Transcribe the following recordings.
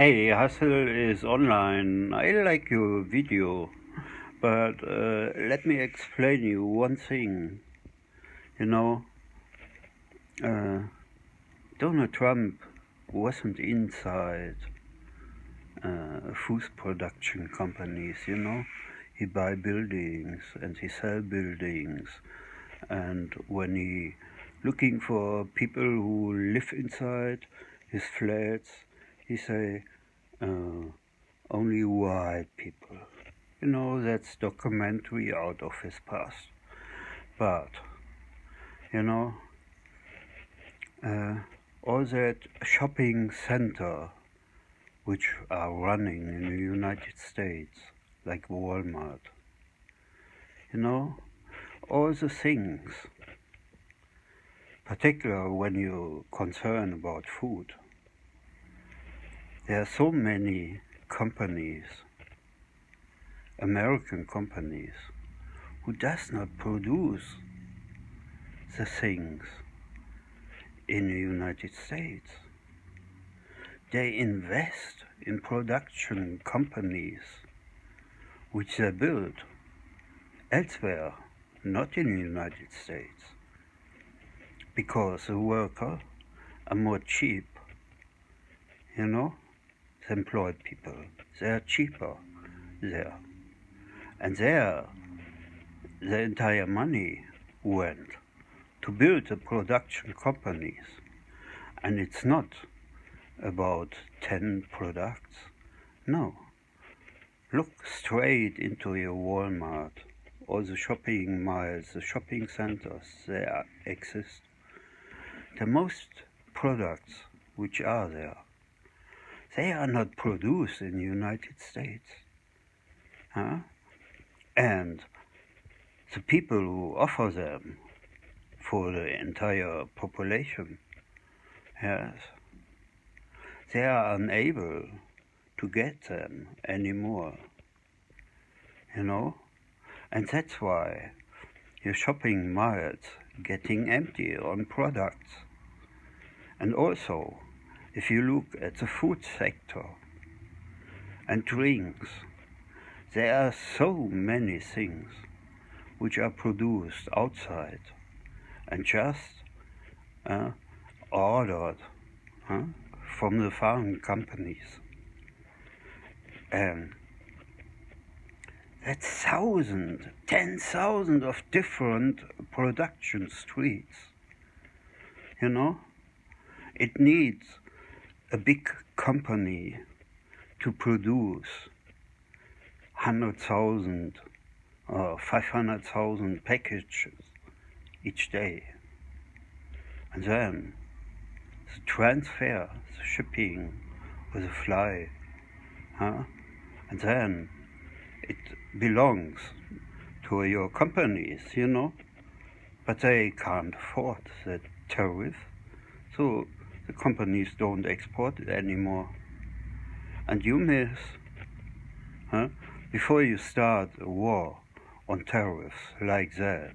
Hey, Hustle is online. I like your video, but let me explain you one thing. You know, uh, Donald Trump wasn't inside food production companies, He buy buildings and he sell buildings. And when he looking for people who live inside his flats, he say, only white people. That's documentary out of his past. But, all that shopping center which are running in the United States, like Walmart, all the things, particularly when you're concerned about food, there are so many companies, American companies, who does not produce the things in the United States. They invest in production companies which they build elsewhere, not in the United States, because the workers are more cheap, the employed people, they are cheaper there. And there, the entire money went to build the production companies. And it's not about 10 products. No. Look straight into your Walmart, all the shopping malls, the shopping centers, they exist. The most products which are there, they are not produced in the United States. And the people who offer them for the entire population, yes, they are unable to get them anymore, And that's why your shopping malls getting empty on products. And also, if you look at the food sector and drinks, there are so many things which are produced outside and just ordered from the foreign companies. And that's 10,000 of different production streets. It needs a big company to produce 100,000 or 500,000 packages each day. And then the transfer, the shipping with a fly, and then it belongs to your companies, but they can't afford the tariff, so the companies don't export it anymore. And you miss, before you start a war on tariffs like that,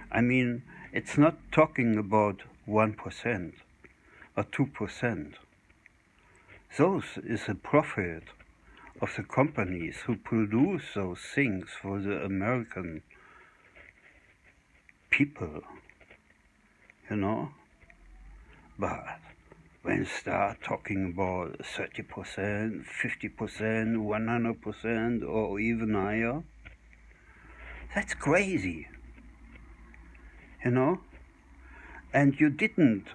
I mean, it's not talking about 1% or 2%. Those is the profit of the companies who produce those things for the American people, But when you start talking about 30%, 50%, 100%, or even higher, that's crazy, And you didn't,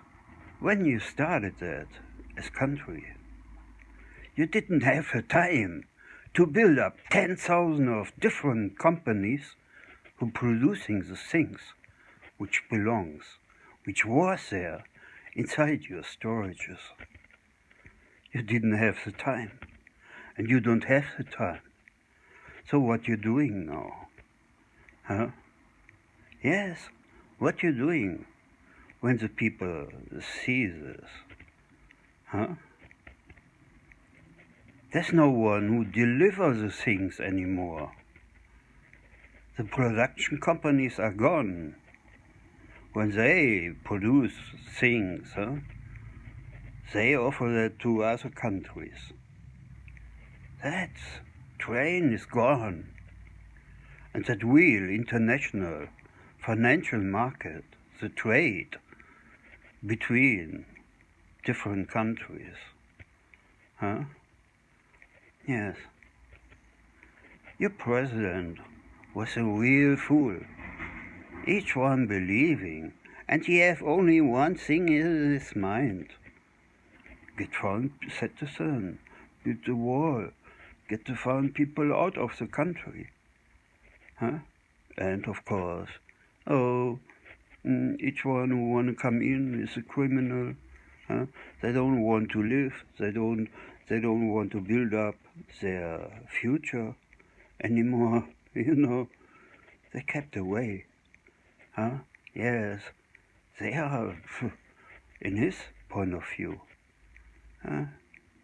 when you started that as country, you didn't have the time to build up 10,000 of different companies who producing the things which was there inside your storages. You didn't have the time, and you don't have the time. So what you doing now? Yes, what you doing when the people see this? There's no one who delivers the things anymore. The production companies are gone. When they produce things, They offer that to other countries. That train is gone. And that real international financial market, the trade between different countries. Huh? Yes. Your president was a real fool. Each one believing, and he have only one thing in his mind. Get foreign citizen, build the wall, get the foreign people out of the country. Huh? And of course, each one who want to come in is a criminal. Huh? They don't want to live. They don't want to build up their future anymore. You know, they kept away. Huh? Yes, they are, in his point of view,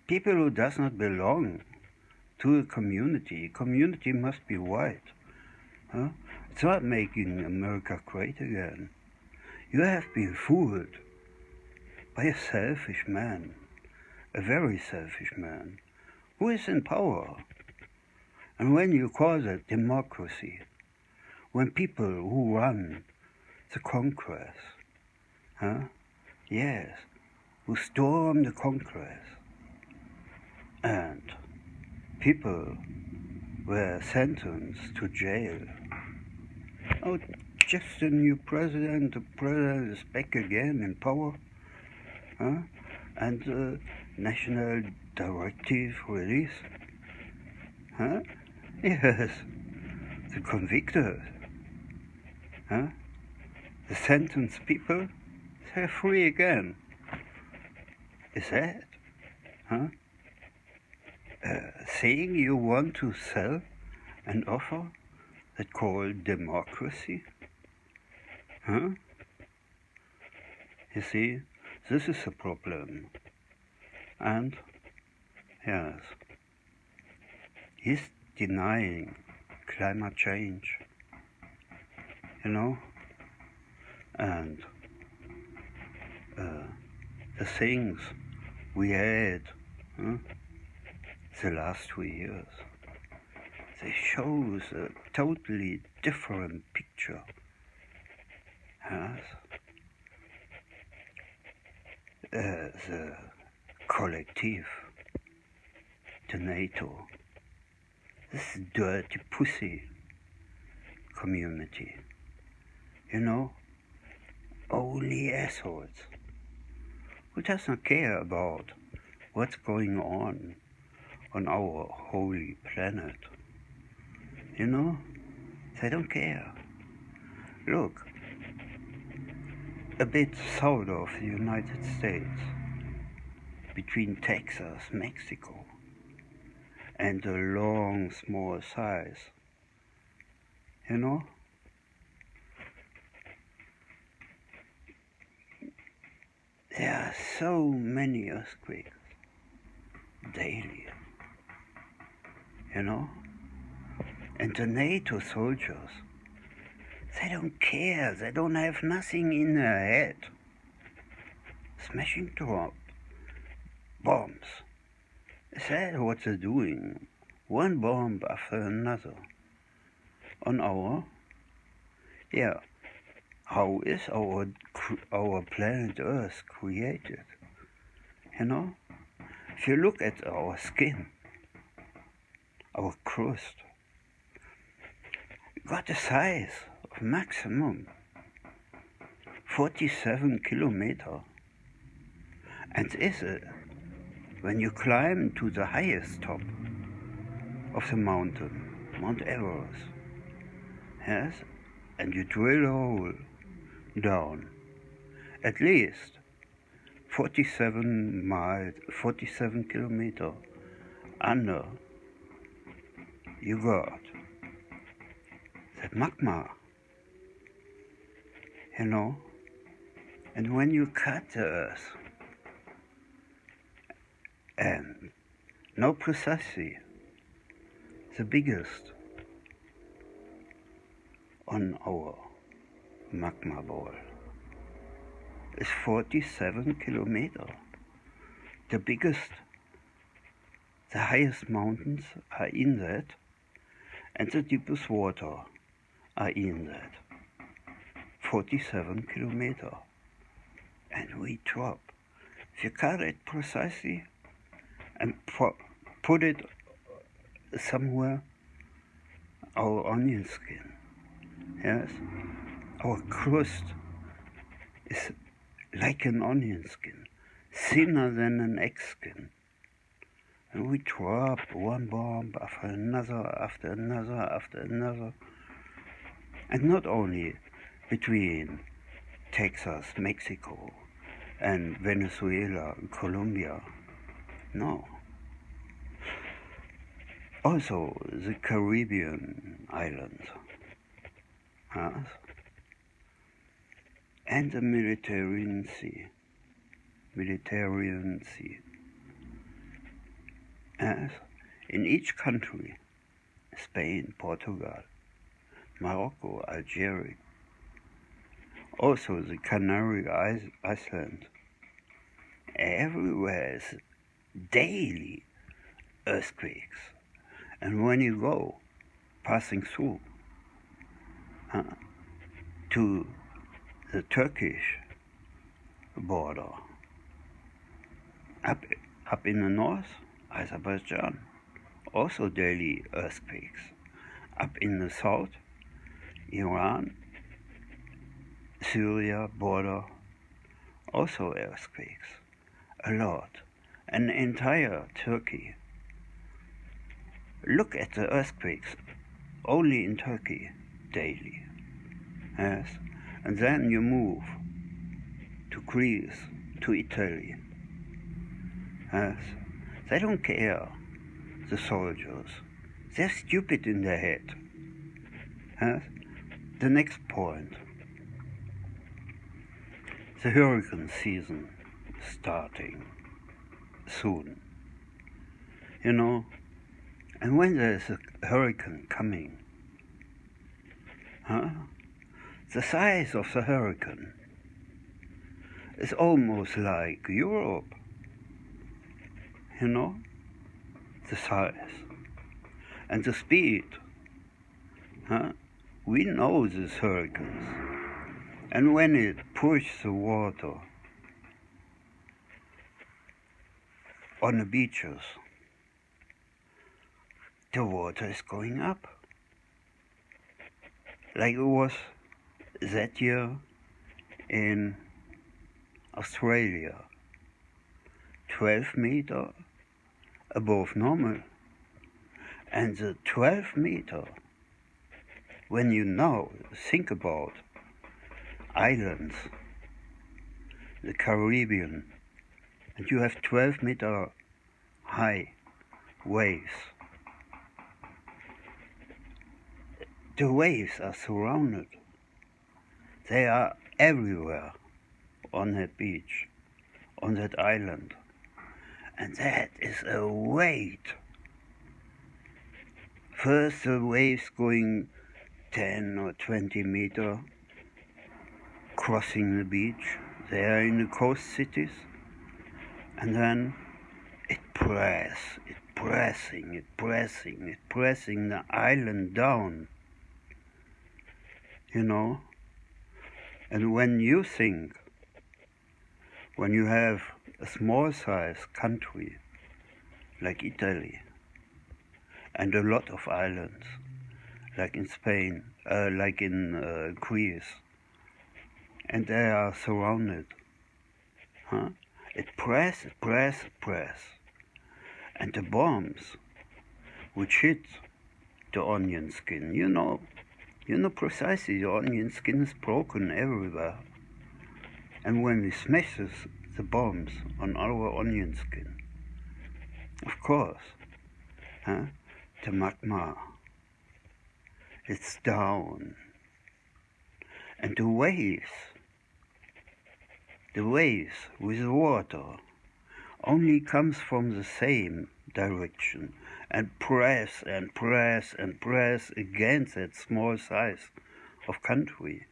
people who does not belong to a community. Community must be white. Huh? It's not making America great again. You have been fooled by a selfish man, a very selfish man, who is in power. And when you call that democracy, when people who run the Congress, yes, who storm the Congress, and people were sentenced to jail. Oh, just a new president, the president is back again in power, and the national directive release, yes, the convicted, the sentenced people, they're free again. Is that, saying you want to sell an offer that called democracy? You see, this is a problem. And, yes, he's denying climate change, you know, and the things we had the last 2 years, they shows a totally different picture. Yes. The collective, the NATO, this dirty pussy community, you know, only assholes who does not care about what's going on our holy planet. You know, they don't care. Look, a bit south of the United States, between Texas, Mexico, and the long, small size, you know, there are so many earthquakes daily, you know, and the NATO soldiers, they don't care, they don't have nothing in their head. Smashing bombs. Is that what they're doing? One bomb after another. On our, how is our planet Earth created? You know? If you look at our skin, our crust, got a size of maximum 47 kilometers. And is it when you climb to the highest top of the mountain, Mount Everest, yes, and you drill a hole down at least 47 miles, 47 kilometers under, you got the magma, you know, and when you cut the earth, and now precisely the biggest on our magma ball is 47 kilometers. The biggest, the highest mountains are in that, and the deepest water are in that. 47 kilometers. And we drop. If you cut it precisely and put it somewhere, our onion skin, yes, our crust is like an onion skin, thinner than an egg skin. And we drop one bomb after another, after another, after another. And not only between Texas, Mexico, and Venezuela, and Colombia, no. Also the Caribbean islands, yes, and the Mediterranean Sea, yes, in each country, Spain, Portugal, Morocco, Algeria, also the Canary Islands, everywhere is daily earthquakes. And when you go passing through to the Turkish border, up in the north, Azerbaijan, also daily earthquakes. Up in the south, Iran, Syria border, also earthquakes, a lot. And entire Turkey. Look at the earthquakes only in Turkey daily, yes, and then you move to Greece, to Italy, yes. They don't care, the soldiers. They're stupid in their head, yes. The next point, the hurricane season starting soon, you know. And when there's a hurricane coming, the size of the hurricane is almost like Europe, you know, the size and the speed. We know these hurricanes, and when it pushes the water on the beaches, the water is going up. Like it was that year in Australia, 12 meters above normal. And the 12 meters, when you now think about islands, the Caribbean, and you have 12-meter high waves. The waves are surrounded. They are everywhere on that beach, on that island. And that is a weight. First the waves going 10 or 20 meters, crossing the beach, there in the coast cities. And then it pressing the island down. You know, and when you think, when you have a small size country like Italy and a lot of islands like in Spain, like in Greece, and they are surrounded, it press, and the bombs which hit the onion skin, you know precisely, the onion skin is broken everywhere. And when we smash the bombs on our onion skin, of course, the magma, it's down. And the waves with the water only comes from the same direction and press against that small size of country.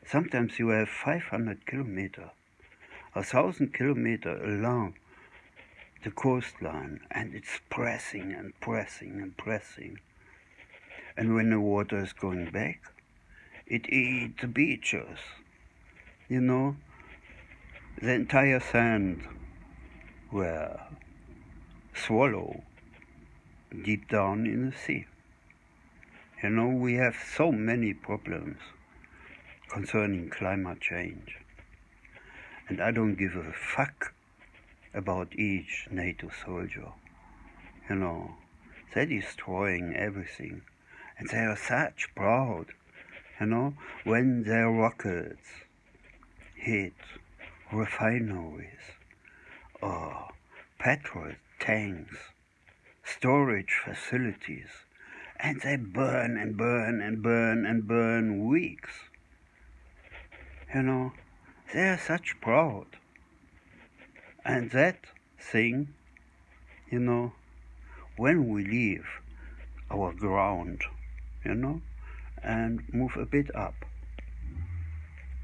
Sometimes you have 500 kilometers, 1,000 kilometers along the coastline, and it's pressing and pressing and pressing. And when the water is going back, it eats the beaches. You know, the entire sand were swallowed deep down in the sea. You know, we have so many problems concerning climate change. And I don't give a fuck about each NATO soldier. You know, they're destroying everything. And they are such proud, you know, when their rockets hit refineries or petrol tanks, storage facilities, and they burn and burn and burn and burn weeks. You know, they are such proud. And that thing, you know, when we leave our ground, you know, and move a bit up,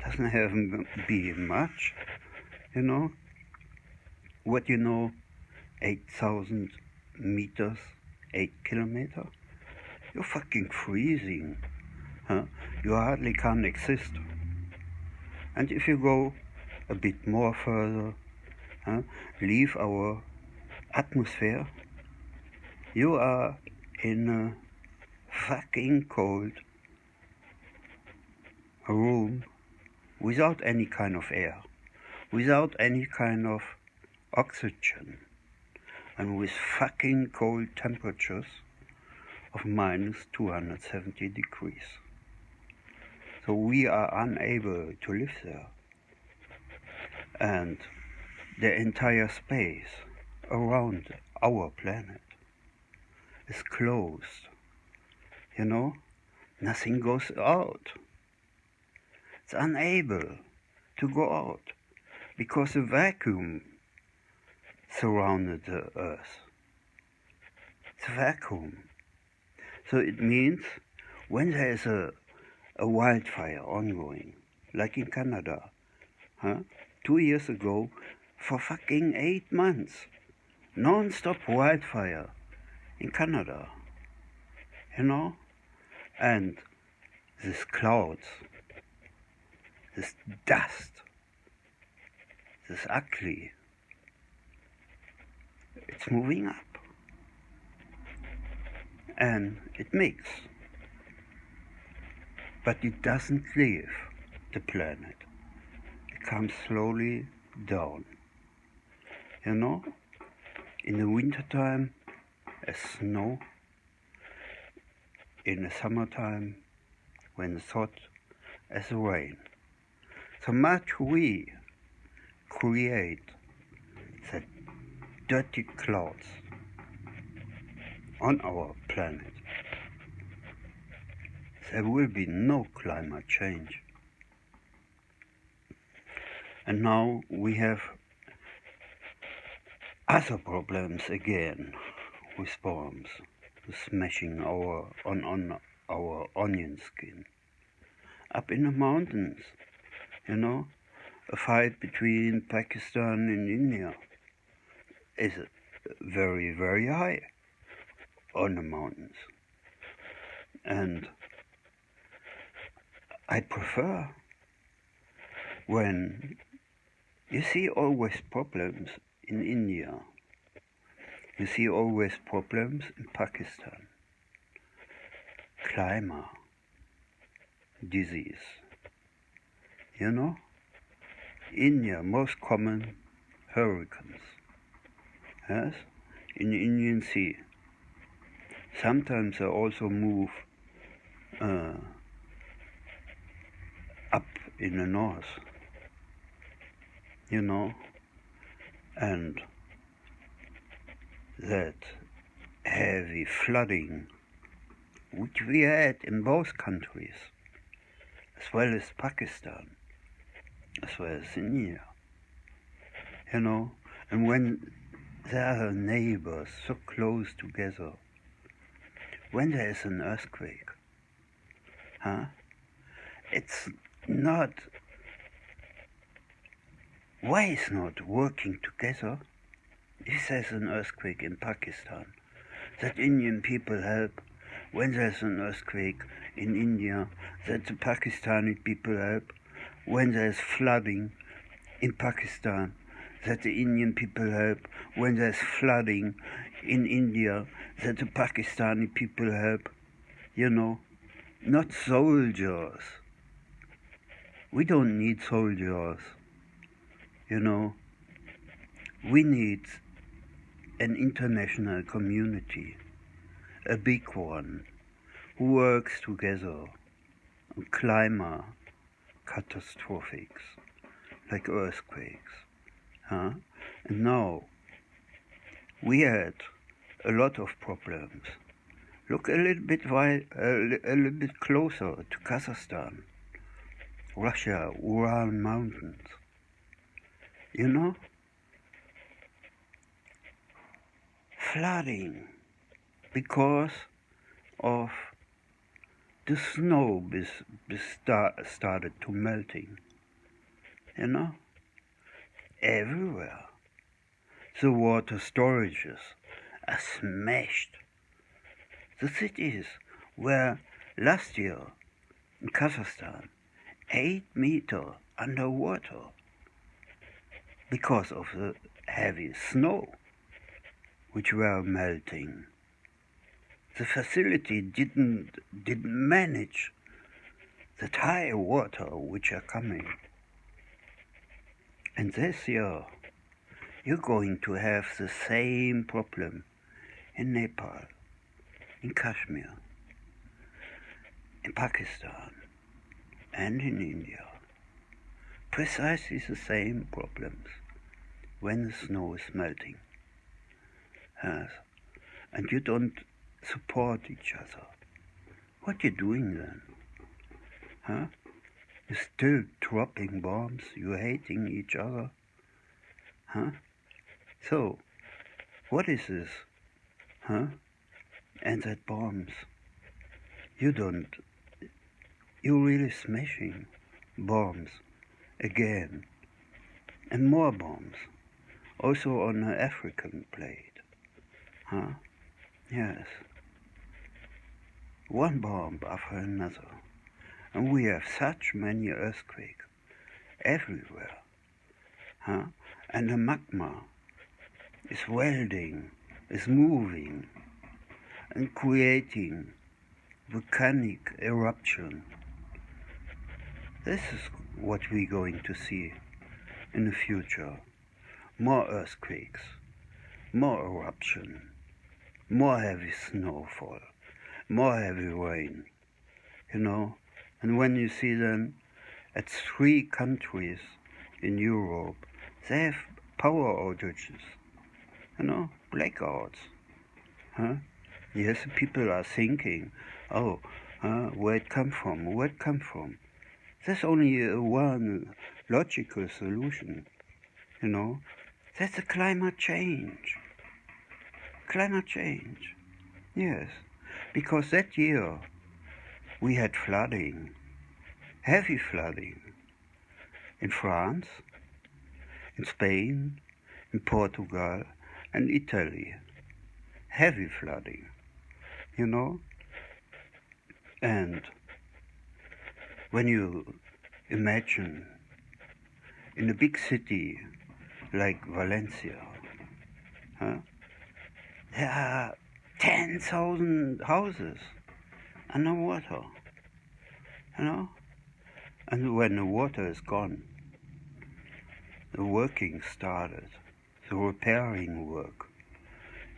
doesn't have to be much, you know. What you know, 8,000 meters, 8 kilometers, you're fucking freezing, huh? You hardly can't exist. And if you go a bit more further, huh, leave our atmosphere, you are in a fucking cold room without any kind of air, without any kind of oxygen, and with fucking cold temperatures of minus 270 degrees. So we are unable to live there. And the entire space around our planet is closed. You know, nothing goes out. It's unable to go out because a vacuum surrounded the Earth. It's a vacuum. So it means when there is a wildfire ongoing, like in Canada, huh? 2 years ago, for fucking 8 months, non-stop wildfire in Canada, you know, and this clouds, this dust, this ugly, it's moving up, and it makes, but it doesn't leave the planet. It comes slowly down. You know, in the wintertime, as snow. In the summertime, when it's hot, as rain. So much we create the dirty clouds on our planet. There will be no climate change. And now we have other problems again with bombs, smashing on our onion skin. Up in the mountains, you know, a fight between Pakistan and India is very, very high on the mountains. And I prefer when you see always problems in India, you see always problems in Pakistan. Climate, disease, you know? India, most common hurricanes, yes, in the Indian Sea. Sometimes they also move up in the north, you know, and that heavy flooding which we had in both countries, as well as Pakistan, as well as India, you know, and when there are neighbors so close together, when there is an earthquake, it's not, why is not working together if there's an earthquake in Pakistan, that Indian people help. When there's an earthquake in India, that the Pakistani people help. When there's flooding in Pakistan, that the Indian people help. When there's flooding in India, that the Pakistani people help. You know, not soldiers. We don't need soldiers. You know, we need an international community, a big one, who works together on climate catastrophes like earthquakes. And now we had a lot of problems. Look a little bit closer to Kazakhstan, Russia, Ural Mountains. You know, flooding because of the snow started to melting. You know, everywhere. The water storages are smashed. The cities were last year in Kazakhstan 8 meters underwater because of the heavy snow which were melting. The facility didn't manage that high water which are coming. And this year you're going to have the same problem in Nepal, in Kashmir, in Pakistan, and in India. Precisely the same problems when the snow is melting. Yes. And you don't support each other. What are you doing then? Huh? You're still dropping bombs, you're hating each other. Huh? So, what is this? Huh? And that bombs. You're really smashing bombs again. And more bombs. Also on the African plate. Huh? Yes. One bomb after another. And we have such many earthquakes everywhere. Huh? And the magma is welding, is moving, and creating volcanic eruption. This is what we're going to see in the future. More earthquakes, more eruption, more heavy snowfall, more heavy rain, you know. And when you see them at 3 countries in Europe, they have power outages, you know, blackouts. Huh? Yes, people are thinking, oh, where it come from, where it come from. There's only one logical solution, you know. That's a climate change. Climate change, yes. Because that year we had flooding, heavy flooding, in France, in Spain, in Portugal, and Italy. Heavy flooding, you know. And when you imagine in a big city like Valencia, huh, there are 10,000 houses underwater, you know. And when the water is gone, the working started, the repairing work,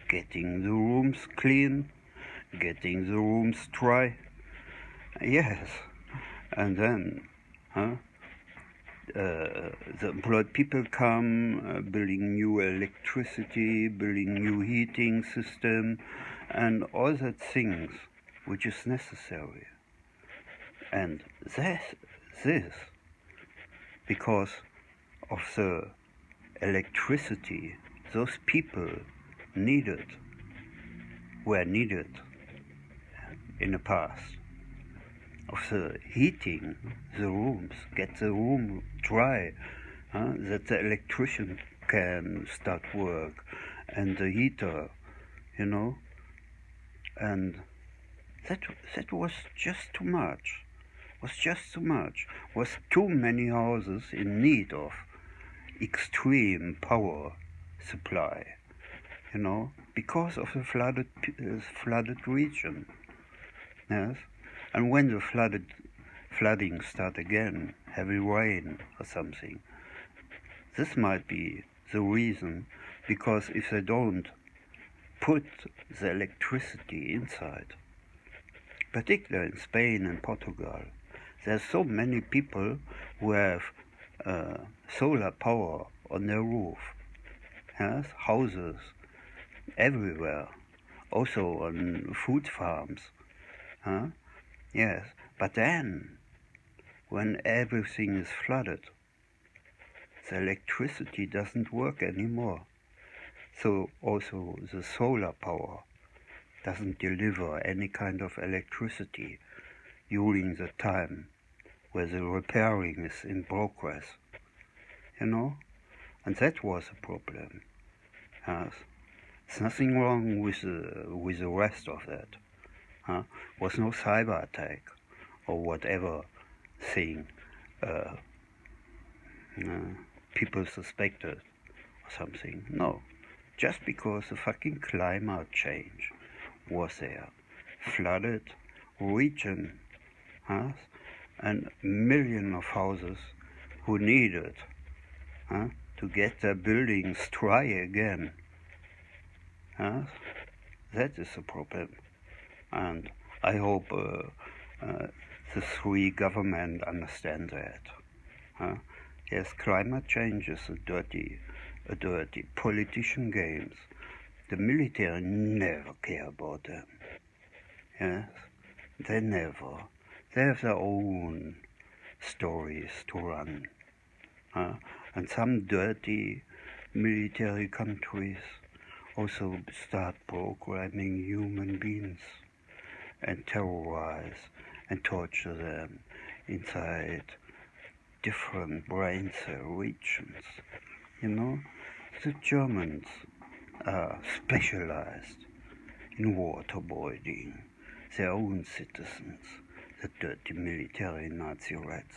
getting the rooms clean, getting the rooms dry. Yes, and then, the employed people come, building new electricity, building new heating system, and all that things which is necessary. And this because of the electricity those people were needed in the past, of the heating the rooms, get the room dry, that the electrician can start work, and the heater, you know, and that was just too much. Was just too much. Was too many houses in need of extreme power supply, you know, because of the flooded region. Yes, and when the flooding start again, heavy rain or something, this might be the reason, because if they don't put the electricity inside, particularly in Spain and Portugal, there's so many people who have solar power on their roof, yes, houses everywhere, also on food farms, huh? Yes, but then when everything is flooded, the electricity doesn't work anymore. So also the solar power doesn't deliver any kind of electricity during the time where the repairing is in progress, you know? And that was a problem. Yes. There's nothing wrong with the rest of that. Huh? Was no cyber attack or whatever thing people suspected or something. No. Just because the fucking climate change was there. Flooded region, huh? And millions of houses who needed to get their buildings dry again. Huh? That is a problem. And I hope the three government understand that. Huh? Yes, climate change is a dirty politician games. The military never care about them. Yes, they never. They have their own stories to run. And some dirty military countries also start programming human beings and terrorize and torture them inside different brain cell regions. You know, the Germans are specialized in waterboarding their own citizens, the dirty military Nazi rats.